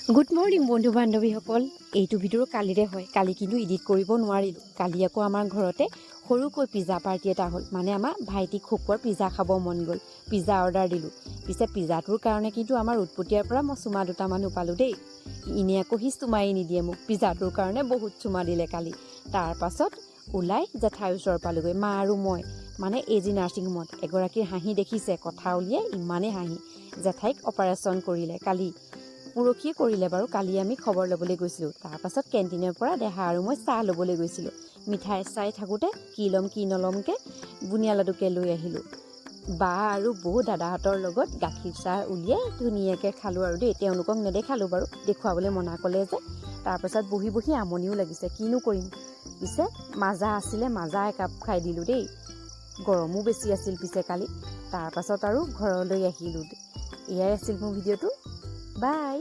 Good morning বন্ধু বান্ধৱীসকল। এইটো video' কালিৰে হয়, কালি কিন্তু এডিট কৰিব নোৱাৰিলোঁ। কালি আকৌ আমাৰ ঘৰতে সৰুকৈ পিজ্জা পাৰ্টি এটা হ'ল, মানে আমাৰ ভাইটিক খুকুৱাৰ পিজ্জা খাব মন গ'ল, পিজ্জা অৰ্ডাৰ দিলোঁ। পিছে পিজ্জাটোৰ কাৰণে কিন্তু আমাৰ উৎপতীয়াৰ পৰা মই চুমা দুটামানো পালোঁ দেই। এনেই আকৌ সি চুমাই নিদিয়ে মোক, পিজ্জাটোৰ কাৰণে বহুত চুমা দিলে কালি। তাৰপাছত ওলাই জেঠাইৰ ওচৰ পালোগৈ, মা আৰু মই, মানে এজি নাৰ্ছিং হোমত। এগৰাকীৰ হাঁহি দেখিছে, কথা উলিয়াই ইমানেই হাঁহি। জেঠাইক অপাৰেশ্যন কৰিলে কালি, পৰহিয়ে কৰিলে বাৰু। কালি আমি খবৰ ল'বলৈ গৈছিলোঁ। তাৰপাছত কেণ্টিনৰ পৰা দেহা আৰু মই চাহ ল'বলৈ গৈছিলোঁ। মিঠাই চাই থাকোঁতে কি ল'ম কি নল'মকৈ বুনিয়া লাডুকে লৈ আহিলোঁ। বা আৰু বৌ দাদাহঁতৰ লগত গাখীৰ চাহ উলিয়াই ধুনীয়াকৈ খালোঁ আৰু দেই। তেওঁলোকক নেদেখালোঁ বাৰু, দেখুৱাবলৈ মনা ক'লে যে। তাৰপাছত বহি বহি আমনিও লাগিছে, কিনো কৰিম। পিছে মাজা আছিলে, মাজা একাপ খাই দিলোঁ দেই। গৰমো বেছি আছিল পিছে কালি। তাৰপাছত আৰু ঘৰলৈ আহিলোঁ। এয়াই আছিল মোৰ ভিডিঅ'টো। বাই।